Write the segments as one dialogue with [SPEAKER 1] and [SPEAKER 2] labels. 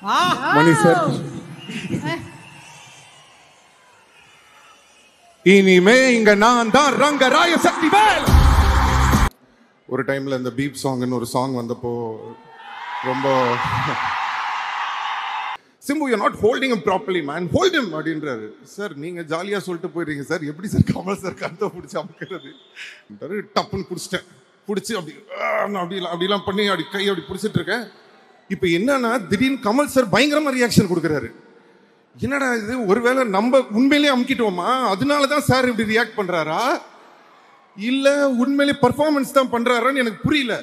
[SPEAKER 1] மணி sir, இனிமே இங்க நான் தான் ரங்கராய சக்திவேல். ஒரு டைம்ல இந்த பீப் சாங்னு ஒரு சாங் வந்தப்போ ரொம்ப Simbu you not holding him properly man, hold him அப்படின்றாரு. சார் நீங்க ஜாலியா சொல்லிட்டு போயிடுறீங்க சார், எப்படி சார் கமல் சார் கருத்தை பிடிச்சி அமுக்கிறது? டப்புன்னு பிடிச்சிட்டேன், பிடிச்சி அப்படிலாம் பண்ணி அப்படி கை அப்படி பிடிச்சிட்டு இருக்கேன். இப்போ என்னன்னா திடீர்னு கமல் சார் பயங்கரமா ரியாக்ஷன் கொடுக்குறாரு. என்னடா இது, ஒருவேளை நம்ம உண்மையிலேயே அமுக்கிட்டோமா, அதனால தான் சார் இப்படி ரியாக்ட் பண்றாரா, இல்ல உண்மையிலேயே பர்ஃபார்மன்ஸ் தான் பண்றாரான்னு எனக்கு புரியல.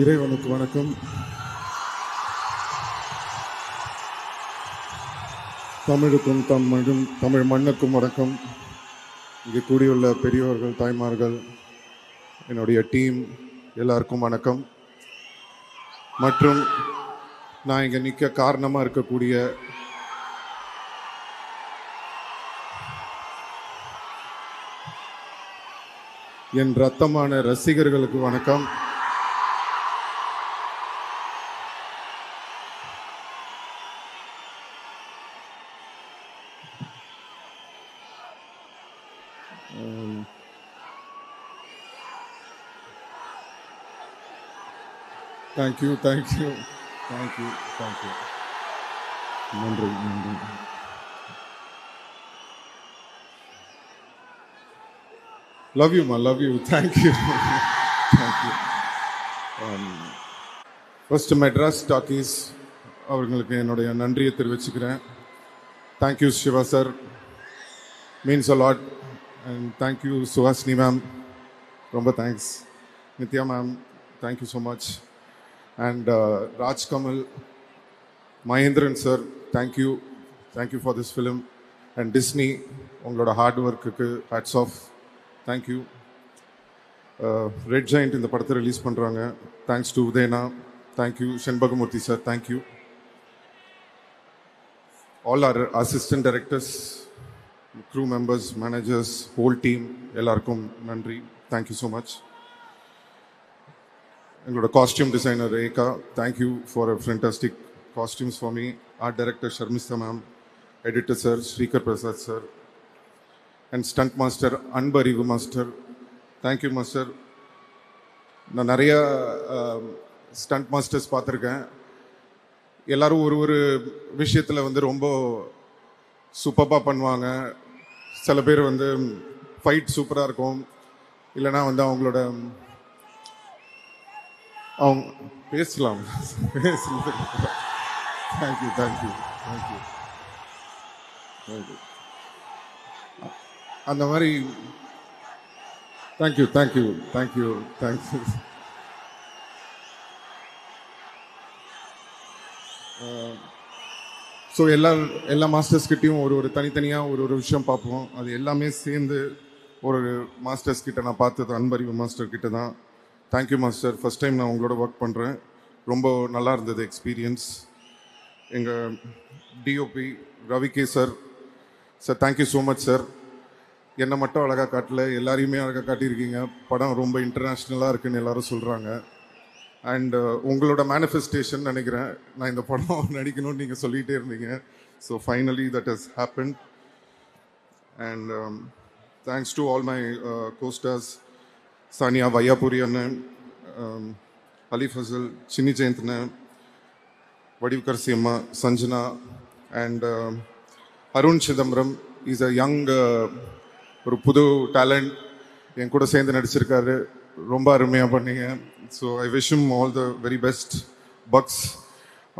[SPEAKER 1] இறைவனுக்கு வணக்கம். தமிழுக்கும் தமிழ் மண்ணுக்கும் வணக்கம். இங்கே கூடியுள்ள பெரியோர்கள், தாய்மார்கள், என்னுடைய டீம் எல்லாருக்கும் வணக்கம். மற்றும் நான் இங்கே நிற்க காரணமாக இருக்கக்கூடிய என் ரத்தமான ரசிகர்களுக்கு வணக்கம். தேங்க்யூ. நன்றி. லவ் யூ மா, love you. Thank you. First Madras Talkies அவர்களுக்கு என்னுடைய நன்றியை தெரிவிச்சுக்கிறேன். Thank you Siva sir, means a lot. And thank you Suhasini ma'am, ரொம்ப thanks. Nithya ma'am, thank you so much. And Raj Kamal, Mahendran sir, thank you for this film. And Disney, உங்களோட heart ஒர்க்குக்கு hats off, thank you. Red Giant இந்த படத்தை release பண்ணுறாங்க, thanks to உதயனா, thank you. Shenbagamoorthy sir, thank you. All our assistant directors, crew members, managers, whole team, எல்லாருக்கும் நன்றி, thank you so much. எங்களோட costume designer Rekha, thank you for a fantastic costumes for me. Art director Sharmistha ma'am, editor sir Sreekar Prasad sir, and stunt master Anbariv master, thank you master. நான் நிறையா stunt masters பார்த்துருக்கேன். எல்லோரும் ஒரு விஷயத்தில் வந்து ரொம்ப சூப்பராக பண்ணுவாங்க. சில பேர் வந்து ஃபைட் சூப்பராக இருக்கும், இல்லைனா வந்து அவங்களோட அவங்க பேசலாம். தேங்க்யூ. அந்த மாதிரி தேங்க்யூ. ஸோ எல்லா மாஸ்டர்ஸ்கிட்டையும் ஒரு தனித்தனியாக ஒரு விஷயம் பார்ப்போம். அது எல்லாமே சேர்ந்து ஒரு மாஸ்டர்ஸ் கிட்ட நான் பார்த்தது அன்பறிவு மாஸ்டர் கிட்ட தான். தேங்க்யூ மாஸ்டர், ஃபஸ்ட் டைம் நான் உங்களோட ஒர்க் பண்ணுறேன், ரொம்ப நல்லா இருந்தது எக்ஸ்பீரியன்ஸ். எங்கள் DOP Ravi K sir, thank you so much sir. என்னை மட்டும் அழகாக காட்டல, எல்லாரையுமே அழகாக காட்டியிருக்கீங்க. படம் ரொம்ப இன்டர்நேஷ்னலாக இருக்குன்னு எல்லாரும் சொல்கிறாங்க. அண்ட் உங்களோட மேனிஃபெஸ்டேஷன் நினைக்கிறேன், நான் இந்த படம் நடிக்கணும்னு நீங்கள் சொல்லிகிட்டே இருந்தீங்க. So finally that has happened. And thanks to all my costars, Saniya Vaiyapuri அண்ணன், அலி ஃபசல், சின்னி ஜெயந்த்ண்ணன், வடிவுக்கர் சிம்மா, Sanjana, and Arun Chidambaram. Is a young, ஒரு புது டேலண்ட், என் கூட சேர்ந்து நடிச்சிருக்காரு, ரொம்ப அருமையாக பண்ணீங்க. So I wish him all the very best. பக்ஸ்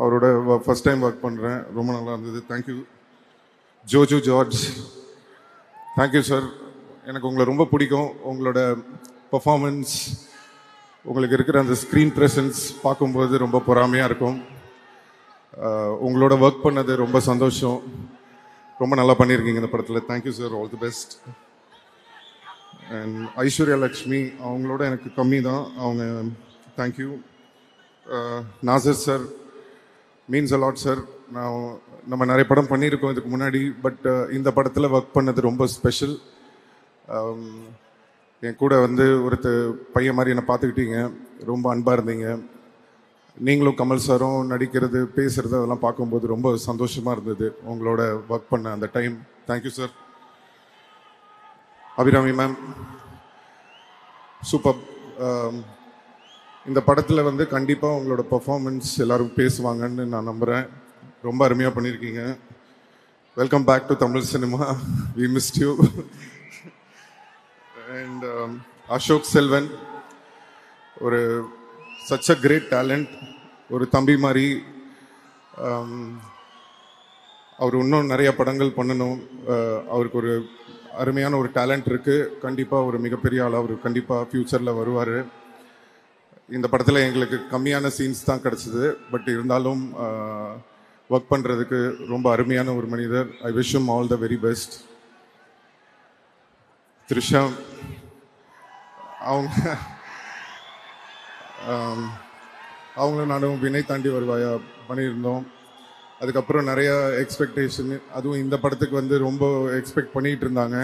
[SPEAKER 1] அவரோட ஃபஸ்ட் டைம் ஒர்க் பண்ணுறேன், ரொம்ப நல்லா இருந்தது. Thank you. Joju George, thank you sir. எனக்கு உங்களை ரொம்ப பிடிக்கும். உங்களோட பர்ஃபார்மன்ஸ், உங்களுக்கு இருக்கிற அந்த ஸ்க்ரீன் ப்ரெசன்ஸ் பார்க்கும்போது ரொம்ப பொறாமையாக இருக்கும். உங்களோட ஒர்க் பண்ணது ரொம்ப சந்தோஷம், ரொம்ப நல்லா பண்ணியிருக்கீங்க இந்த படத்தில். Thank you sir, all the best. And Aishwarya Lakshmi, அவங்களோட எனக்கு கம்மி தான், அவங்க thank you. Nassar sir, means a lot sir. நம்ம நிறைய படம் பண்ணியிருக்கோம் இதுக்கு முன்னாடி, பட் இந்த படத்தில் ஒர்க் பண்ணது ரொம்ப ஸ்பெஷல். என் கூட வந்து பையன் மாதிரி என்னை பார்த்துக்கிட்டீங்க. ரொம்ப அன்பாக இருந்தீங்க. நீங்களும் கமல் சாரும் நடிக்கிறது, பேசுகிறது அதெல்லாம் பார்க்கும்போது ரொம்ப சந்தோஷமாக இருந்தது. உங்களோட ஒர்க் பண்ண அந்த time. Thank you sir. Abirami ma'am, super. இந்த படத்தில் வந்து கண்டிப்பாக உங்களோட பர்ஃபார்மன்ஸ் எல்லோரும் பேசுவாங்கன்னு நான் நம்புகிறேன். ரொம்ப அருமையாக பண்ணியிருக்கீங்க. Welcome back to Tamil cinema. We missed you. And Ashok Selvan, ஒரு சச் அ கிரேட் டேலண்ட். ஒரு தம்பி மாதிரி. அவர் இன்னும் நிறைய படங்கள் பண்ணணும். அவருக்கு ஒரு அருமையான ஒரு டேலண்ட் இருக்குது. கண்டிப்பாக ஒரு மிகப்பெரிய ஆள். அவர் கண்டிப்பாக ஃப்யூச்சரில் வருவார். இந்த படத்தில் எங்களுக்கு கம்மியான சீன்ஸ் தான் கிடச்சிது. பட் இருந்தாலும் ஒர்க் பண்ணுறதுக்கு ரொம்ப அருமையான ஒரு மனிதர். ஐ wish him all the very best. Trisha, அவங்களும் நானும் வினை தாண்டி வருவாயா பண்ணியிருந்தோம். அதுக்கப்புறம் நிறைய எக்ஸ்பெக்டேஷன், அதுவும் இந்த படத்துக்கு வந்து ரொம்ப எக்ஸ்பெக்ட் பண்ணிகிட்டு இருந்தாங்க.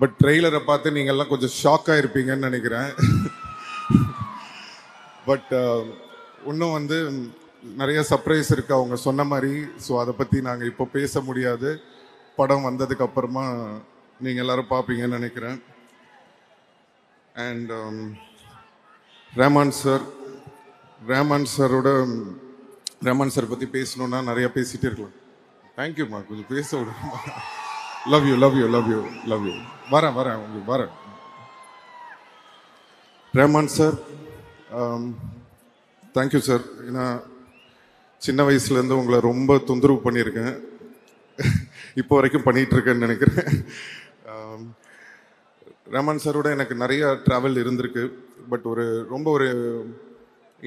[SPEAKER 1] பட் ட்ரெய்லரை பார்த்து நீங்கள்லாம் கொஞ்சம் ஷாக்காக இருப்பீங்கன்னு நினைக்கிறேன். பட் இன்னும் வந்து நிறைய சர்ப்ரைஸ் இருக்குது அவங்க சொன்ன மாதிரி. ஸோ அதை பற்றி நாங்கள் இப்போ பேச முடியாது. படம் வந்ததுக்கப்புறமா நீங்கள் எல்லோரும் பார்ப்பீங்கன்னு நினைக்கிறேன். அண்ட் ரேமான் சார் பற்றி பேசணுன்னா நிறையா பேசிகிட்டே இருக்கலாம். தேங்க்யூம்மா, கொஞ்சம் பேச விடுமா. Love you. வரேன் உங்களுக்கு வரேன். ரேமான் சார், தேங்க்யூ சார். ஏன்னா சின்ன வயசுலேருந்து உங்களை ரொம்ப தொந்தரவு பண்ணியிருக்கேன். இப்போ வரைக்கும் பண்ணிகிட்ருக்கேன்னு நினைக்கிறேன். ரேமான் சாரோட எனக்கு நிறைய ட்ராவல் இருந்திருக்கு. பட் ரொம்ப ஒரு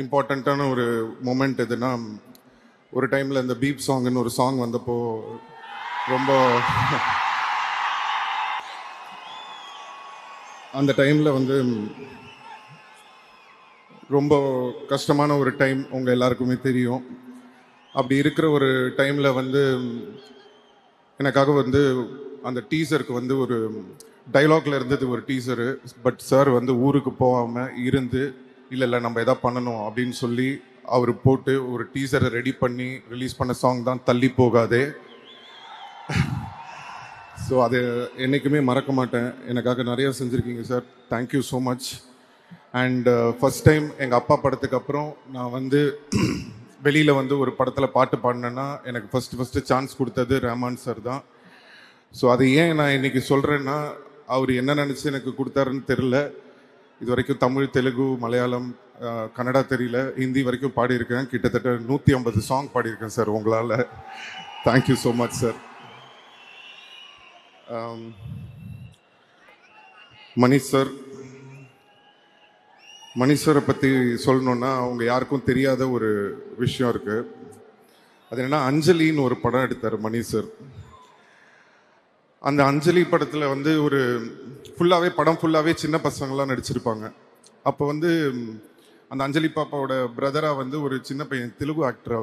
[SPEAKER 1] இம்பார்ட்டண்ட்டான ஒரு மொமெண்ட் எதுனா, ஒரு டைமில் இந்த பீப் சாங்குன்னு ஒரு சாங் வந்தப்போ ரொம்ப அந்த டைமில் வந்து ரொம்ப கஷ்டமான ஒரு டைம் உங்கள் எல்லாருக்குமே தெரியும். அப்படி இருக்கிற ஒரு டைமில் வந்து எனக்காக வந்து அந்த டீசருக்கு வந்து ஒரு டைலாக்ல இருந்தது ஒரு டீசரு. பட் சார் வந்து ஊருக்கு போகாமல் இருந்து இல்லை நம்ம எதாவது பண்ணணும் அப்படின்னு சொல்லி அவர் போட்டு ஒரு டீசரை ரெடி பண்ணி ரிலீஸ் பண்ண சாங் தான் தள்ளி போகாதே. ஸோ அது என்றைக்குமே மறக்க மாட்டேன். எனக்காக நிறையா செஞ்சுருக்கீங்க sir. Thank you so much. And first time எங்கள் அப்பா படத்துக்கு அப்புறம் நான் வந்து வெளியில் வந்து ஒரு படத்தில் பாட்டு பாடினேன்னா எனக்கு ஃபஸ்ட்டு சான்ஸ் கொடுத்தது ரஹ்மான் சார் தான். ஸோ அது ஏன் நான் இன்றைக்கி சொல்கிறேன்னா, அவர் என்ன நினச்சி எனக்கு கொடுத்தாருன்னு தெரில. இது வரைக்கும் தமிழ், தெலுங்கு, மலையாளம், கன்னடா தெரியல, ஹிந்தி வரைக்கும் பாடியிருக்கேன். கிட்டத்தட்ட 150 சாங் பாடியிருக்கேன் சார் உங்களால். Thank you so much sir. Manish சாரை பற்றி சொல்லணுன்னா, அவங்க யாருக்கும் தெரியாத ஒரு விஷயம் இருக்குது. அது என்னென்னா, அஞ்சலின்னு ஒரு படம் எடுத்தார் மணிஷ் சார். அந்த அஞ்சலி படத்தில் வந்து படம் ஃபுல்லாகவே சின்ன பசங்களாம் நடிச்சிருப்பாங்க. அப்போ வந்து அந்த அஞ்சலி பாப்பாவோட பிரதராக வந்து ஒரு சின்ன பையன், தெலுங்கு ஆக்டர்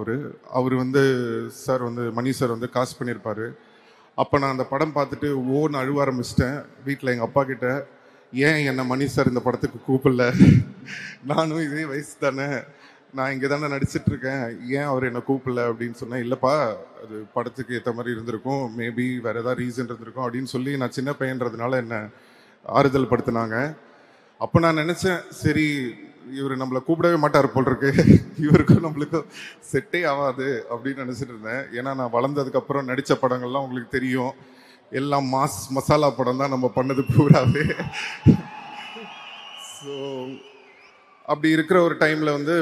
[SPEAKER 1] அவர் வந்து மணிஷ் சார் வந்து காஸ்ட் பண்ணியிருப்பார். அப்போ நான் அந்த படம் பார்த்துட்டு ஓன்னு அழுவ ஆரம்பிச்சிட்டேன். வீட்டில் எங்கள் அப்பா கிட்ட, ஏன் என்னை மணிஷ் சார் இந்த படத்துக்கு கூப்பிடல, நானும் இதே வயசு தானே, நான் இங்கே தானே நடிச்சிட்ருக்கேன், ஏன் அவர் என்னை கூப்பிடல அப்படின்னு சொன்னேன். இல்லைப்பா, அது படத்துக்கு ஏற்ற மாதிரி இருந்திருக்கும், மேபி வேறு ஏதாவது ரீசன் இருந்திருக்கும் அப்படின்னு சொல்லி நான் சின்ன பையன்றதுனால என்னை ஆறுதல் படுத்தினாங்க. அப்போ நான் நினச்சேன், சரி இவர் நம்மளை கூப்பிடவே மாட்டார் போல் இருக்கு, இவருக்கும் நம்மளுக்கும் செட்டே ஆகாது அப்படின்னு நினச்சிட்டு இருந்தேன். ஏன்னா நான் வளர்ந்ததுக்கப்புறம் நடித்த படங்கள்லாம் உங்களுக்கு தெரியும், எல்லாம் மசாலா படம் தான் நம்ம பண்ணது பூராவே. ஸோ அப்படி இருக்கிற ஒரு டைமில் வந்து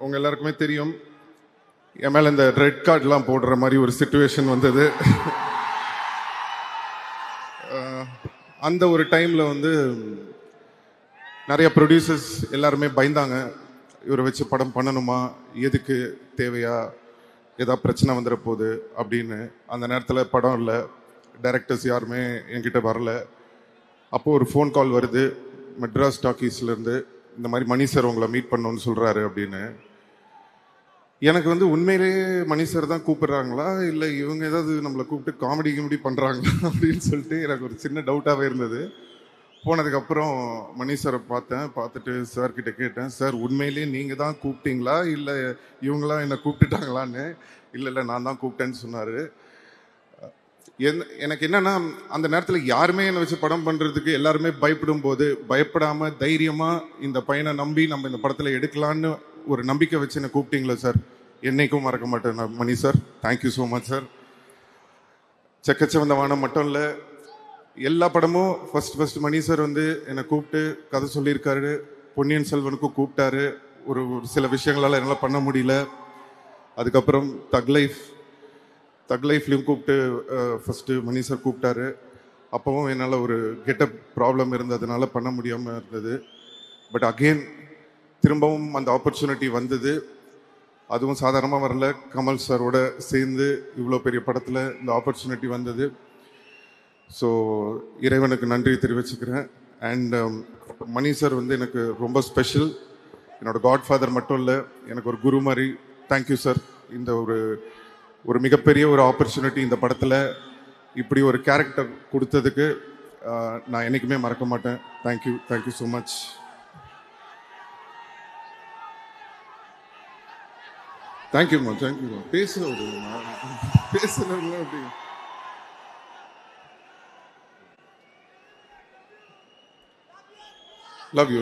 [SPEAKER 1] உங்கள் எல்லாருக்குமே தெரியும், என் மேலே இந்த ரெட் கார்டெலாம் போடுற மாதிரி ஒரு சிச்சுவேஷன் வந்தது. அந்த ஒரு டைமில் வந்து நிறைய ப்ரொடியூசர்ஸ் எல்லாருமே பயந்தாங்க, இவரை வச்சு படம் பண்ணணுமா, எதுக்கு, தேவையா, ஏதாவது பிரச்சனை வந்துட போகுது அப்படின்னு. அந்த நேரத்தில் படம் இல்லை, டைரக்டர்ஸ் யாருமே என்கிட்ட வரல. அப்போது ஒரு ஃபோன் கால் வருது மெட்ராஸ் டாக்கீஸ்லேருந்து, இந்த மாதிரி மணி சார் உங்களை மீட் பண்ணணுன்னு சொல்கிறாரு அப்படின்னு. எனக்கு வந்து உண்மையிலேயே மணி சார் தான் கூப்பிடுறாங்களா, இல்லை இவங்க ஏதாவது நம்மளை கூப்பிட்டு காமெடி பண்ணுறாங்களா அப்படின்னு சொல்லிட்டு எனக்கு ஒரு சின்ன டவுட்டாகவே இருந்தது. போனதுக்கப்புறம் மணி சாரை பார்த்துட்டு சார்கிட்ட கேட்டேன், சார் உண்மையிலேயே நீங்கள் தான் கூப்பிட்டீங்களா இல்லை இவங்களாம் என்னை கூப்பிட்டுட்டாங்களான்னு. இல்லை நான் தான் கூப்பிட்டேன்னு சொன்னார். எனக்கு என்னன்னா அந்த நேரத்தில் யாருமே என்னை வச்சு படம் பண்ணுறதுக்கு எல்லாருமே பயப்படும் போது பயப்படாமல் தைரியமாக இந்த பையனை நம்பி நம்ம இந்த படத்தில் எடுக்கலான்னு ஒரு நம்பிக்கை வச்சு என்னை கூப்பிட்டீங்களா சார், என்னைக்கும் மறக்க மாட்டேன் நான். Mani sir, thank you so much sir. Chekka Chivantha Vaanam மட்டும் இல்லை, எல்லா படமும் ஃபர்ஸ்ட் மணி சார் என்னை கூப்பிட்டு கதை சொல்லியிருக்காரு. பொன்னியின் செல்வனுக்கும் கூப்பிட்டாரு. ஒரு சில விஷயங்களால் என்னால் பண்ண முடியல. அதுக்கப்புறம் தக் லைஃப்லையும் கூப்பிட்டு ஃபஸ்ட்டு மணி சார் கூப்பிட்டாரு. அப்போவும் என்னால் ஒரு கெட்டப் ப்ராப்ளம் இருந்ததுனால பண்ண முடியாமல் இருந்தது. பட் அகெயின் திரும்பவும் அந்த ஆப்பர்ச்சுனிட்டி வந்தது. அதுவும் சாதாரணமாக வரல. கமல் சாரோட சேர்ந்து இவ்வளோ பெரிய படத்தில் இந்த ஆப்பர்ச்சுனிட்டி வந்தது. ஸோ இறைவனுக்கு நன்றி தெரிவிச்சுக்கிறேன். அண்ட் மணி சார் எனக்கு ரொம்ப ஸ்பெஷல். என்னோட காட்ஃபாதர் மட்டும் இல்லை, எனக்கு ஒரு குரு மாதிரி. Thank you sir. இந்த ஒரு மிகப்பெரிய ஒரு ஆப்பர்ச்சுனிட்டி இந்த படத்தில் இப்படி ஒரு கேரக்டர் கொடுத்ததுக்கு நான் என்றைக்குமே மறக்க மாட்டேன். Thank you so much. தேங்க்யூம்மா. பேசுகிறேன் அப்படி. Love you.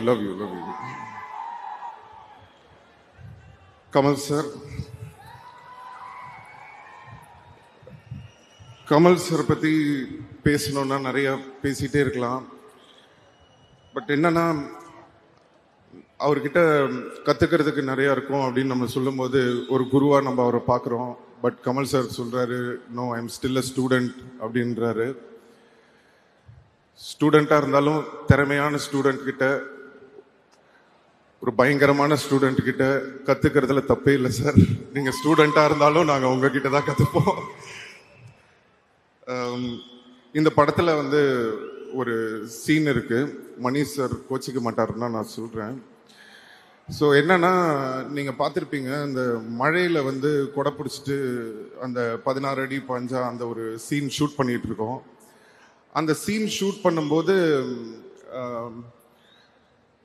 [SPEAKER 1] கமல் சார் பற்றி பேசணுன்னா நிறைய பேசிகிட்டே இருக்கலாம். பட் என்னன்னா அவர்கிட்ட கற்றுக்கிறதுக்கு நிறையா இருக்கும் அப்படின்னு நம்ம சொல்லும்போது ஒரு குருவாக நம்ம அவரை பார்க்குறோம். பட் கமல் சார் சொல்கிறாரு, no, I am still a student அப்படின்றாரு. ஸ்டூடெண்ட்டாக இருந்தாலும் திறமையான ஸ்டூடெண்ட் கிட்ட, ஒரு பயங்கரமான ஸ்டூடெண்ட் கிட்ட கற்றுக்கிறதுல தப்பே இல்லை சார். நீங்கள் ஸ்டூடெண்ட்டாக இருந்தாலும் நாங்கள் உங்ககிட்ட தான் கற்றுப்போம். இந்த படத்தில் ஒரு சீன் இருக்குது. மணி சார் கோச்சிக்க மாட்டாருன்னா நான் சொல்கிறேன். ஸோ என்னன்னா, நீங்கள் பார்த்துருப்பீங்க, அந்த மழையில் கொடை பிடிச்சிட்டு அந்த 16 அடி பாஞ்சா அந்த ஒரு சீன் ஷூட் பண்ணிகிட்டு இருக்கோம். அந்த சீன் ஷூட் பண்ணும்போது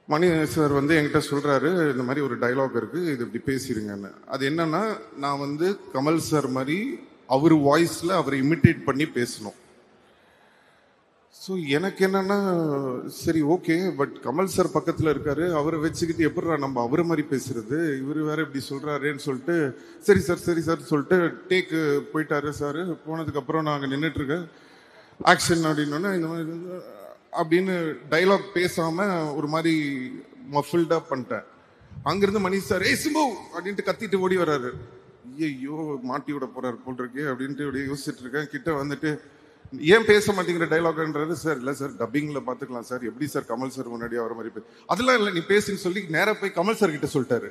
[SPEAKER 1] மணி சார் என்கிட்ட சொல்கிறாரு, இந்த மாதிரி ஒரு டைலாக் இருக்குது, இது இப்படி பேசிடுங்கன்னு. அது என்னன்னா, நான் கமல் சார் மாதிரி அவர் வாய்ஸில் அவரை இமிட்டேட் பண்ணி பேசணும். ஸோ எனக்கு என்னன்னா, சரி ஓகே, பட் கமல் சார் பக்கத்தில் இருக்காரு, அவரை வச்சுக்கிட்டு எப்படிடா நம்ம அவரை மாதிரி பேசுறது, இவர் வேற இப்படி சொல்கிறாருன்னு சொல்லிட்டு சரி சார் சொல்லிட்டு டேக்கு போயிட்டாரு சார். போனதுக்கப்புறம் நாங்கள் நின்றுட்டுருக்கேன். ஆக்ஷன் அப்படின்னா இந்த மாதிரி அப்படின்னு டைலாக் பேசாமல் ஒரு மாதிரி மஃபில்டாக பண்ணிட்டேன். அங்கேருந்து மணி சார், ஏய் சிம்பு அப்படின்ட்டு கத்திட்டு ஓடி வர்றாரு. ஐயோ மாட்டி விட போறாரு போல் இருக்கு அப்படின்ட்டு அப்படியே யோசிச்சுட்டு இருக்கேன். கிட்ட ஏன் பேச மாட்டேங்கிற டைலாக்ன்றது. சார் இல்லை சார், டப்பிங்கில் பார்த்துக்கலாம் சார், எப்படி சார் கமல் சார் முன்னாடி அவரை மாதிரி அதெல்லாம் இல்லை, நீ பேசுன்னு சொல்லி நேராக போய் கமல் சார் கிட்ட சொல்லிட்டாரு.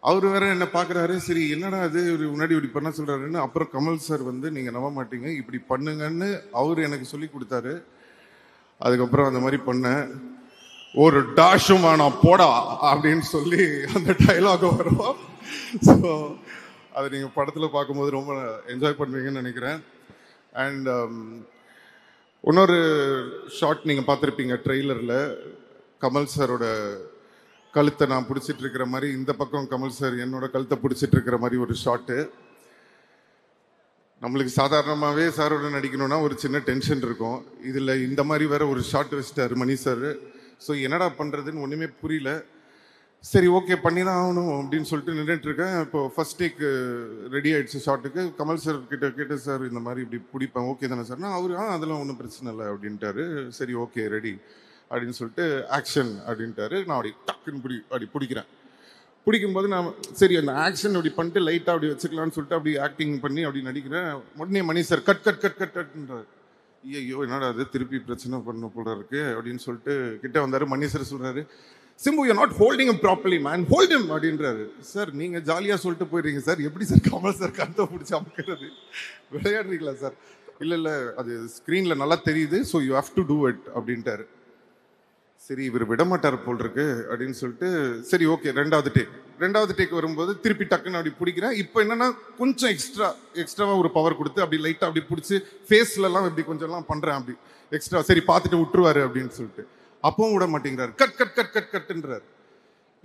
[SPEAKER 1] அவர் வேற என்ன பார்க்குறாரு, சரி என்னடா அது முன்னாடி இப்படி பண்ண சொல்கிறாருன்னு. அப்புறம் கமல் சார் நீங்கள் நம்ப மாட்டீங்க, இப்படி பண்ணுங்கன்னு அவர் எனக்கு சொல்லி கொடுத்தாரு. அதுக்கப்புறம் அந்த மாதிரி பண்ணேன். ஒரு டாஷும் வேணாம் போடா அப்படின்னு சொல்லி அந்த டைலாக் வரும். ஸோ அதை நீங்கள் படத்தில் பார்க்கும்போது ரொம்ப என்ஜாய் பண்ணுவீங்கன்னு நினைக்கிறேன். அண்ட் இன்னொரு ஷார்ட் நீங்கள் பார்த்துருப்பீங்க ட்ரெய்லரில், கமல் சாரோட கழுத்தை நான் பிடிச்சிட்டு இருக்கிற மாதிரி, இந்த பக்கம் கமல் சார் என்னோட கழுத்தை பிடிச்சிட்டு இருக்கிற மாதிரி ஒரு ஷார்ட்டு. நம்மளுக்கு சாதாரணமாகவே சாரோட நடிக்கணும்னா ஒரு சின்ன டென்ஷன் இருக்கும். இதில் இந்த மாதிரி வேற ஒரு ஷார்ட் வச்சுட்டாரு மணி சார். ஸோ என்னடா பண்ணுறதுன்னு ஒன்றுமே புரியல. சரி ஓகே பண்ணி தான் ஆகணும் அப்படின்னு சொல்லிட்டு நின்றுட்டு இருக்கேன். இப்போ ஃபர்ஸ்ட் டேக் ரெடி ஆயிடுச்சு ஷார்ட்டுக்கு. கமல் சார் கிட்ட கேட்டு, சார் இந்த மாதிரி இப்படி பிடிப்பேன் ஓகே தானே சார்னா, அவரு அதெல்லாம் ஒன்றும் பிரச்சனை இல்லை அப்படின்ட்டாரு. சரி ஓகே ரெடி அப்படின்னு சொல்லிட்டு ஆக்ஷன் அப்படின்ட்டாரு. நான் அப்படி டக்குன்னு அப்படி பிடிக்கிறேன். பிடிக்கும்போது நான் சரி அந்த ஆக்ஷன் அப்படி பண்ணிட்டு லைட்டாக அப்படி வச்சுக்கலான்னு சொல்லிட்டு அப்படி ஆக்டிங் பண்ணி அப்படி நடிக்கிறேன். உடனே மணி சார் கட்ன்றார். ஐயோ என்னடா அது திருப்பி பிரச்சனை பண்ண போல இருக்கு அப்படின்னு சொல்லிட்டு கிட்ட வந்தாரு. மணி சார் சொல்றாரு, Simbu you not holding him properly man, hold him அப்படின்றாரு. சார் நீங்கள் ஜாலியாக சொல்லிட்டு போயிடுறீங்க சார், எப்படி சார் கமல் சார் கருத்தை பிடிச்சி அமுக்கிறது, விளையாடுறீங்களா சார்? இல்லை அது ஸ்க்ரீனில் நல்லா தெரியுது, so you have to do it அப்படின்ட்டாரு. சரி இவர் விடமாட்டார் போல் இருக்கு அப்படின்னு சொல்லிட்டு சரி ஓகே ரெண்டாவது டேக் வரும்போது திருப்பி டக்குன்னு அப்படி பிடிக்கிறேன். இப்போ என்னன்னா கொஞ்சம் எக்ஸ்ட்ராவாக ஒரு பவர் கொடுத்து அப்படி லைட்டாக அப்படி பிடிச்சி ஃபேஸ்லலாம் இப்படி கொஞ்சம்லாம் பண்ணுறேன் அப்படி எக்ஸ்ட்ரா. சரி பார்த்துட்டு விட்டுருவாரு அப்படின்னு சொல்லிட்டு அப்பவும் விட மாட்டேங்கிறாரு. கட் கட் கட் கட் கட்டுன்றாரு.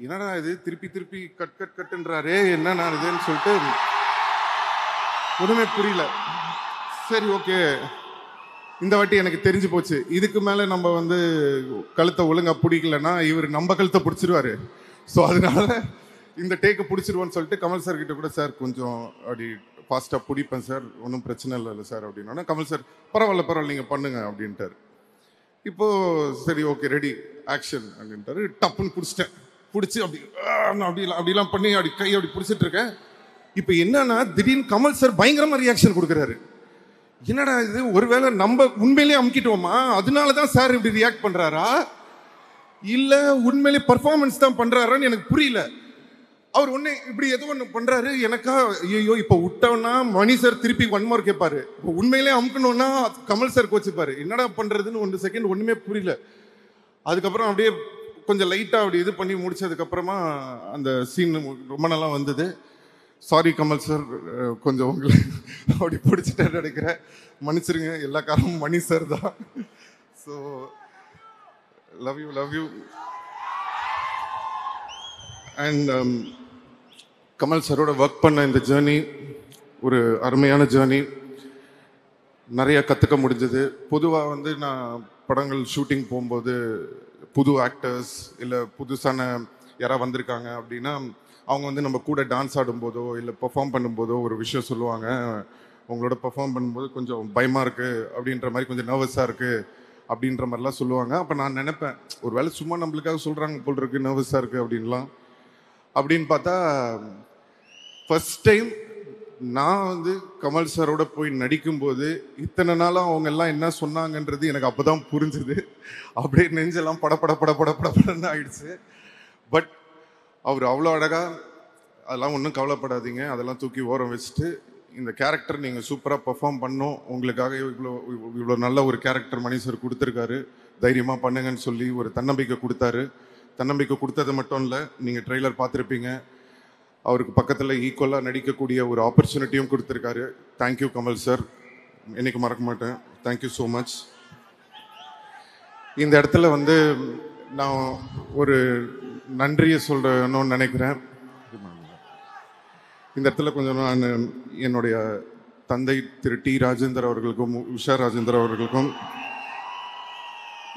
[SPEAKER 1] என்னடா இது திருப்பி திருப்பி கட் கட் கட்டுன்றாரே, என்னன்னா இதுன்னு சொல்லிட்டு ஒண்ணுமே புரியல. சரி ஓகே, இந்த வாட்டி எனக்கு தெரிஞ்சு போச்சு, இதுக்கு மேல நம்ம வந்து கழுத்தை ஒழுங்கா பிடிக்கலன்னா இவர் நம்ம கழுத்தை பிடிச்சிருவாரு. ஸோ அதனால இந்த டேக்கை பிடிச்சிருவோன்னு சொல்லிட்டு கமல் சார் கிட்ட கூட, சார் கொஞ்சம் அப்படி ஃபாஸ்ட்டாக பிடிப்பேன் சார், ஒன்றும் பிரச்சனை இல்லை சார் அப்படின்னா, கமல் சார் பரவாயில்ல பரவாயில்ல நீங்கள் பண்ணுங்க அப்படின்ட்டார். இப்போ சரி ஓகே ரெடி ஆக்ஷன் அப்படின்ட்டாரு. டப்புன்னு பிடிச்சிட்டேன். பிடிச்சி அப்படிலாம் பண்ணி அப்படி கை அப்படி பிடிச்சிட்டு இருக்கேன். இப்போ என்னன்னா திடீர்னு கமல் சார் பயங்கரமா ரியாக்ஷன் கொடுக்குறாரு. என்னடா இது, ஒருவேளை நம்ம உண்மையிலேயே அமுக்கிட்டோமா, அதனால தான் சார் இப்படி ரியாக்ட் பண்றாரா, இல்ல உண்மையிலேயே பர்ஃபார்மன்ஸ் தான் பண்றாரான்னு எனக்கு புரியல. அவர் ஒண்ணு இப்படி ஏதோ ஒன்று பண்றாரு. எனக்கா ஐயோ இப்போ விட்டோம்னா மணி சார் திருப்பி ஒன் மோர் கேட்பாரு, இப்போ உண்மையிலேயே அமுக்கணும்னா கமல் சார் கோச்சுப்பாரு. என்னடா பண்றதுன்னு 1 செகண்ட் ஒண்ணுமே புரியல. அதுக்கப்புறம் அப்படியே கொஞ்சம் லைட்டாக அப்படி இது பண்ணி முடிச்சதுக்கப்புறமா அந்த சீன் ரொம்ப நல்லா வந்தது. சாரி கமல் சார், கொஞ்சம் உங்களை அப்படி பிடிச்சிட்டேன்னு நினைக்கிறேன், மன்னிச்சிருங்க. எல்லா காரணமும் மணி சார் தான். So love you. And Kamal சாரோட ஒர்க் பண்ண இந்த ஜேர்னி ஒரு அருமையான ஜேர்னி. நிறைய கற்றுக்க முடிஞ்சது. பொதுவாக வந்து நான் படங்கள் ஷூட்டிங் போகும்போது புது ஆக்டர்ஸ் இல்லை புதுசான யாராவது வந்திருக்காங்க அப்படின்னா அவங்க வந்து நம்ம கூட டான்ஸ் ஆடும்போதோ இல்லை பெர்ஃபார்ம் பண்ணும்போதோ ஒரு விஷயம் சொல்லுவாங்க, உங்களோட பெர்ஃபார்ம் பண்ணும்போது கொஞ்சம் பயமாக இருக்குது அப்படின்ற மாதிரி, கொஞ்சம் நர்வஸாக இருக்குது அப்படின்ற மாதிரிலாம் சொல்லுவாங்க. அப்போ நான் நினைப்பேன், ஒரு வேளை சும்மா நம்மளுக்காக சொல்கிறாங்க போல் இருக்குது நர்வஸாக இருக்குது அப்படின்லாம். அப்படின்னு பார்த்தா ஃபர்ஸ்ட் டைம் நான் வந்து கமல் சாரோட போய் நடிக்கும்போது இத்தனை நாளாக அவங்க எல்லாம் என்ன சொன்னாங்கன்றது எனக்கு அப்போ தான் புரிஞ்சுது. அப்படியே நெஞ்செல்லாம் படப்படன்னு ஆயிடுச்சு. பட் அவர் அவ்வளோ அழகாக, அதெல்லாம் ஒன்றும் கவலைப்படாதீங்க, அதெல்லாம் தூக்கி ஓரம் வச்சுட்டு இந்த கேரக்டர் நீங்கள் சூப்பராக பெர்ஃபார்ம் பண்ணோம், உங்களுக்காக இவ்வளோ நல்ல ஒரு கேரக்டர் மணி சார் கொடுத்துருக்காரு, தைரியமாக பண்ணுங்கன்னு சொல்லி ஒரு தன்னம்பிக்கை கொடுத்தாரு. தன்னம்பிக்கை கொடுத்தது மட்டும் இல்லை, நீங்கள் ட்ரெய்லர் பார்த்துருப்பீங்க, அவருக்கு பக்கத்தில் ஈக்குவலாக நடிக்கக்கூடிய ஒரு ஆப்பர்ச்சுனிட்டியும் கொடுத்துருக்காரு. தேங்க்யூ கமல் சார், என்னைக்கு மறக்க மாட்டேன். Thank you so much. இந்த இடத்துல வந்து நான் ஒரு நன்றியை சொல்லணும்னு நினைக்கிறேன். இந்த இடத்துல கொஞ்சம் நான் என்னுடைய தந்தை திரு டி ராஜேந்தர் அவர்களுக்கும் உஷா ராஜேந்தர் அவர்களுக்கும்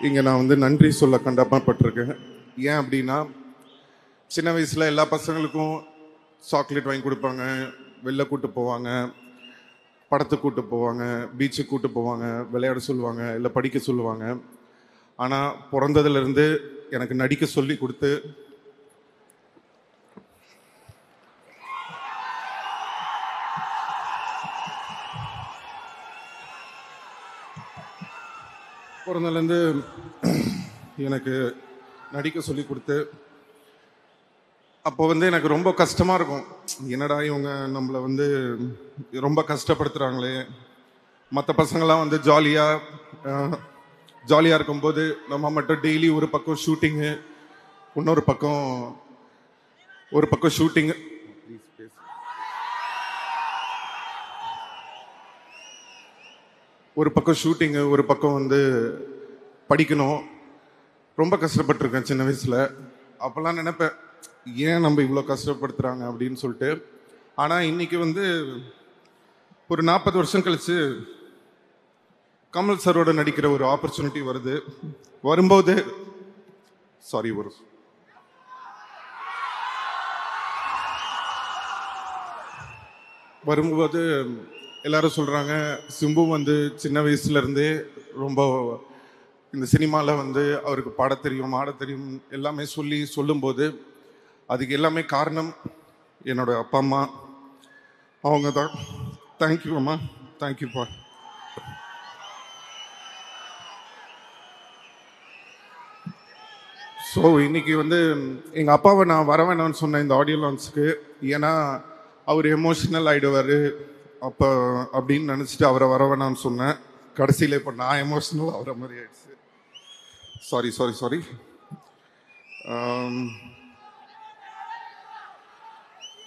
[SPEAKER 1] இங்கே நான் வந்து நன்றி சொல்ல கடமைப்பட்டிருக்கேன். ஏன் அப்படின்னா, சின்ன வயசில் எல்லா பசங்களுக்கும் சாக்லேட் வாங்கி கொடுப்பாங்க, வெளில கூட்டு போவாங்க, படத்துக்கு கூட்டு போவாங்க, பீச்சுக்கு கூட்டு போவாங்க, விளையாட சொல்லுவாங்க, இல்லை படிக்க சொல்லுவாங்க. ஆனால் பிறந்ததுலேருந்து எனக்கு நடிக்க சொல்லி கொடுத்து பிறந்ததுலேருந்து எனக்கு நடிக்க சொல்லி கொடுத்து அப்போ வந்து எனக்கு ரொம்ப கஷ்டமாக இருக்கும். என்னடா இவங்க நம்மளை வந்து ரொம்ப கஷ்டப்படுத்துகிறாங்களே. மற்ற பசங்களாம் வந்து ஜாலியாக இருக்கும்போது நம்ம மட்டும் டெய்லி ஒரு பக்கம் ஷூட்டிங்கு, இன்னொரு பக்கம் ஷூட்டிங்கு, ஒரு பக்கம் வந்து படிக்கணும். ரொம்ப கஷ்டப்பட்டிருக்கேன் சின்ன வயசில். அப்போல்லாம் நினைப்பேன், ஏன் நம்ம இவ்வளோ கஷ்டப்படுத்துகிறாங்க அப்படின்னு சொல்லிட்டு. ஆனால் இன்னைக்கு வந்து ஒரு 40 வருஷம் கழிச்சு கமல் சாரோட நடிக்கிற ஒரு ஆப்பர்ச்சுனிட்டி வரும்போது எல்லாரும் சொல்கிறாங்க, சிம்பு வந்து சின்ன வயசுலேருந்தே ரொம்ப இந்த சினிமாவில் வந்து அவருக்கு பாட தெரியும், ஆட தெரியும் எல்லாமே சொல்லும்போது அதுக்கு எல்லாமே காரணம் என்னோட அப்பா அம்மா, அவங்க தான். தேங்க்யூ அம்மா, தேங்க்யூப்பா. ஸோ இன்னைக்கு வந்து எங்கள் அப்பாவை நான் வர வேணாம்னு சொன்னேன் இந்த ஆடியோ லான்ச்சுக்கு. ஏன்னா அவர் எமோஷனல் ஆகிடுவார் அப்போ அப்படின்னு நினச்சிட்டு அவரை வர வேணாம்னு சொன்னேன். கடைசியில் இப்போ நான் எமோஷனல் ஆகிற மாதிரி ஆயிடுச்சு. Sorry.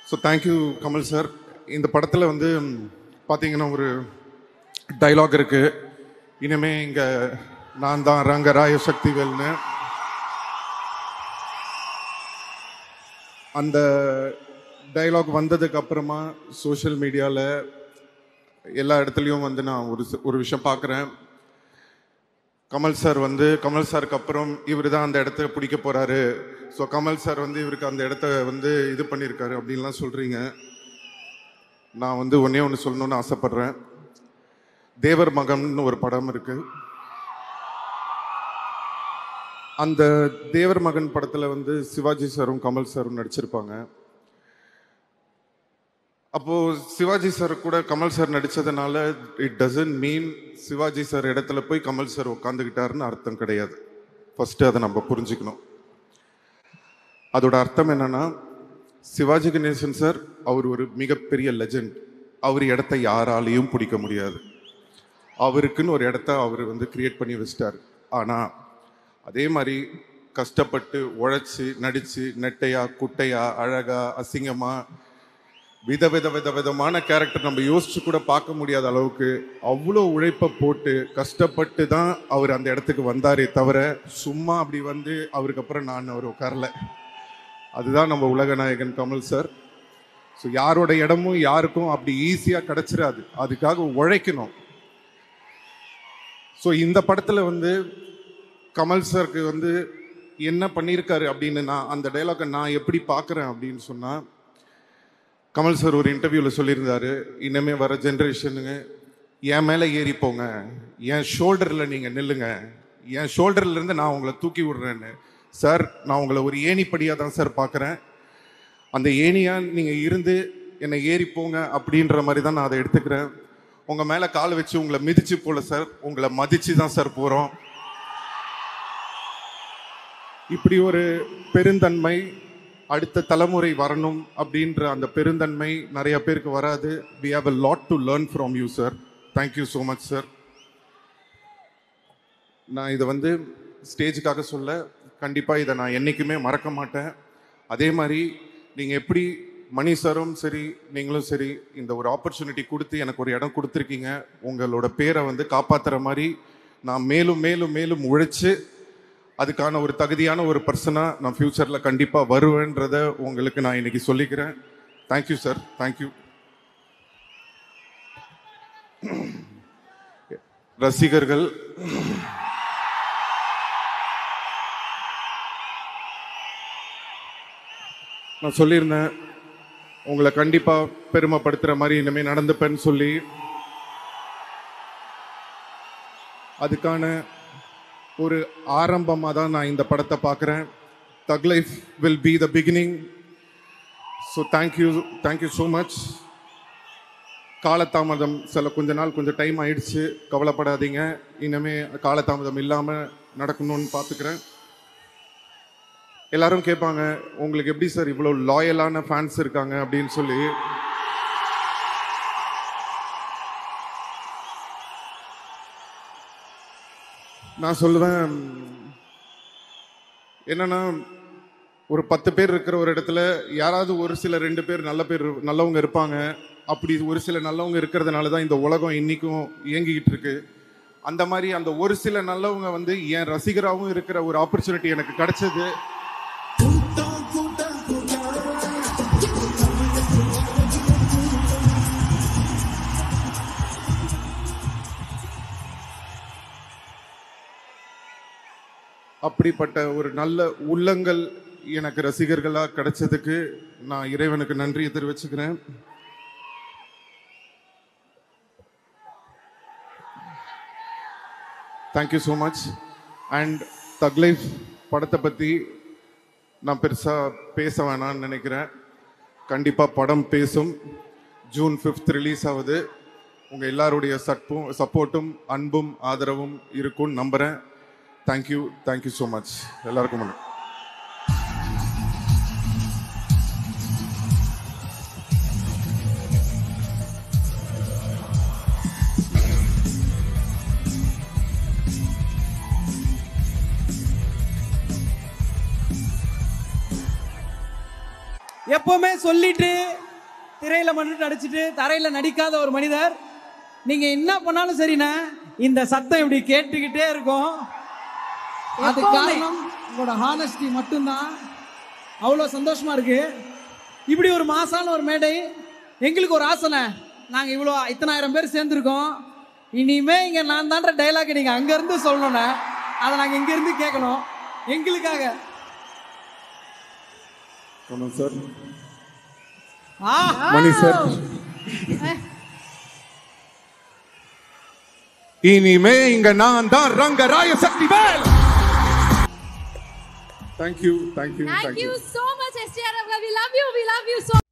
[SPEAKER 1] So thank you Kamal sir. இந்த படத்தில் வந்து பார்த்தீங்கன்னா ஒரு டைலாக் இருக்குது, இனிமே இங்கே நான் தான் ரங்கராய சக்திவேல்னு. அந்த டைலாக் வந்ததுக்கு அப்புறமா சோஷியல் மீடியாவில் எல்லா இடத்துலையும் வந்து நான் ஒரு விஷயம் பார்க்குறேன். கமல் சாருக்கு அப்புறம் இவர் தான் அந்த இடத்த பிடிக்க போகிறாரு, ஸோ கமல் சார் வந்து இவருக்கு அந்த இடத்த வந்து இது பண்ணியிருக்காரு அப்படின்லாம் சொல்கிறீங்க. நான் வந்து ஒன்றே ஒன்று சொல்லணும்னு ஆசைப்பட்றேன். தேவர் மகன் ஒரு படம் இருக்குது. அந்த தேவர் மகன் படத்தில் வந்து சிவாஜி சாரும் கமல் சாரும் நடிச்சிருப்பாங்க. அப்போது சிவாஜி சார் கூட கமல் சார் நடித்ததுனால it doesn't mean Sivaji sir இடத்துல போய் கமல் சார் உட்காந்துக்கிட்டாருன்னு அர்த்தம் கிடையாது. ஃபஸ்ட்டு அதை நம்ம புரிஞ்சுக்கணும். அதோட அர்த்தம் என்னன்னா, சிவாஜி கணேசன் சார் அவர் ஒரு மிகப்பெரிய லெஜண்ட். அவர் இடத்த யாராலையும் பிடிக்க முடியாது. அவருக்குன்னு ஒரு இடத்த அவர் வந்து கிரியேட் பண்ணி வச்சிட்டார். ஆனால் அதே மாதிரி கஷ்டப்பட்டு உழைச்சி நடித்து நெட்டையா குட்டையா அழகா அசிங்கமா விதமான கேரக்டர் நம்ம யோசிச்சு கூட பார்க்க முடியாத அளவுக்கு அவ்வளோ உழைப்பை போட்டு கஷ்டப்பட்டு தான் அவர் அந்த இடத்துக்கு வந்தாரே தவிர சும்மா அப்படி வந்து அவருக்கு அப்புறம் நான் அவர் உட்காரல. அதுதான் நம்ம உலக நாயகன் கமல் சார். ஸோ யாரோட இடமும் யாருக்கும் அப்படி ஈஸியாக கிடச்சிடாது, அதுக்காக உழைக்கணும். ஸோ இந்த படத்தில் வந்து கமல் சாருக்கு வந்து என்ன பண்ணியிருக்காரு அப்படின்னு நான் அந்த டைலாக்கை நான் எப்படி பார்க்குறேன் அப்படின்னு சொன்னால், கமல் சார் ஒரு இன்டர்வியூவில் சொல்லியிருந்தாரு, இனிமே வர ஜென்ரேஷனுங்க என் மேலே ஏறி போங்க, என் ஷோல்டரில் நீங்கள் நில்லுங்க, என் ஷோல்டர்லேருந்து நான் உங்களை தூக்கி விடுறேன்னு. சார், நான் உங்களை ஒரு ஏணிப்படியாக தான் சார் பார்க்குறேன். அந்த ஏணியாக நீங்கள் இருந்து என்னை ஏறி போங்க அப்படின்ற மாதிரி தான் நான் அதை எடுத்துக்கிறேன். உங்கள் மேலே கால் வச்சு உங்களை மிதிச்சு போல சார், உங்களை மதித்து தான் சார் போகிறோம். இப்படி ஒரு பெருந்தன்மை அடுத்த தலைமுறை வரணும் அப்படின்ற அந்த பெருந்தன்மை நிறைய பேருக்கு வராது. we have a lot to learn from you sir. thank you so much sir. நான் இதை வந்து ஸ்டேஜுக்காக சொல்ல, கண்டிப்பாக இதை நான் என்றைக்குமே மறக்க மாட்டேன். அதே மாதிரி நீங்கள் எப்படி மணி சாரும் சரி நீங்களும் சரி இந்த ஒரு ஆப்பர்ச்சுனிட்டி கொடுத்து எனக்கு ஒரு இடம் கொடுத்துருக்கீங்க. உங்களோட பேரை வந்து காப்பாற்றுற மாதிரி நான் மேலும் மேலும் மேலும் உழைச்சு அதுக்கான ஒரு தகுதியான ஒரு பர்சனாக நான் ஃப்யூச்சரில் கண்டிப்பாக வருவேன்றதை உங்களுக்கு நான் இன்னைக்கு சொல்லிக்கிறேன். Thank you sir, thank you. ரசிகர்கள், நான் சொல்லியிருந்தேன் உங்களை கண்டிப்பாக பெருமைப்படுத்துகிற மாதிரி இனிமேல் நடந்துப்பேன்னு சொல்லி. அதுக்கான ஒரு ஆரம்பமாக தான் நான் இந்த படத்தை பார்க்குறேன். தக் life will be the beginning. So thank you so much. காலதாமதம் கொஞ்ச நாள் கொஞ்சம் டைம் ஆயிடுச்சு, கவலைப்படாதீங்க. இனிமே காலதாமதம் இல்லாமல் நடக்கணும்னு பார்த்துக்கிறேன். எல்லாரும் கேட்பாங்க, உங்களுக்கு எப்படி சார் இவ்வளோ லாயலான ஃபேன்ஸ் இருக்காங்க அப்படின்னு சொல்லி. நான் சொல்லுவேன், என்னன்னா ஒரு 10 பேர் இருக்கிற ஒரு இடத்துல யாராவது ஒரு சில 2 பேர் நல்லவங்க இருப்பாங்க. அப்படி ஒரு சில நல்லவங்க இருக்கிறதுனால தான் இந்த உலகம் இன்னைக்கும் இயங்கிக்கிட்டு இருக்கு. அந்த மாதிரி அந்த ஒரு சில நல்லவங்க வந்து என் ரசிகராகவும் இருக்கிற ஒரு ஆப்பர்ச்சுனிட்டி எனக்கு கிடைச்சது. அப்படிப்பட்ட ஒரு நல்ல உள்ளங்கள் எனக்கு ரசிகர்களாக கிடைச்சதுக்கு நான் இறைவனுக்கு நன்றியை தெரிவிச்சுக்கிறேன். Thank you so much. அண்ட் தக் லைஃப் படத்தை பற்றி நான் பெருசாக பேச வேணான்னு நினைக்கிறேன். கண்டிப்பாக படம் பேசும். ஜூன் 5 ரிலீஸ் ஆகுது. உங்கள் எல்லாருடைய சப்போர்ட்டும் அன்பும் ஆதரவும் இருக்கும்னு நம்புகிறேன். தேங்க்யூ ஸோ மச் எல்லாருக்கும்.
[SPEAKER 2] எப்பவுமே சொல்லிட்டு திரையில மட்டும் நடிச்சிட்டு தரையில நடிக்காத ஒரு மனிதர். நீங்க என்ன பண்ணாலும் சரிண்ணா, இந்த சத்தம் இப்படி கேட்டுக்கிட்டே இருக்கும்.
[SPEAKER 3] அது காரணம் உங்களோட ஹானஸ்டி மட்டும்தான்.
[SPEAKER 2] அவ்வளோ சந்தோஷமா இருக்கு. இப்படி ஒரு மாசான ஒரு மேடை எங்களுக்கு ஒரு ஆசனை. நாங்கள் இவ்வளோ இத்தனாயிரம் பேர் சேர்ந்துருக்கோம். இனிமே இங்கே நான் தான்ற டைலாக் நீங்கள் அங்கேருந்து சொல்லணும்னா அதை நாங்கள் இங்கேருந்து கேட்கணும் எங்களுக்காக.
[SPEAKER 1] சார் மணி சார், இனிமே இங்க நான் தான் ரங்கராய Sakthivel. Thank you so much, STR. We love you so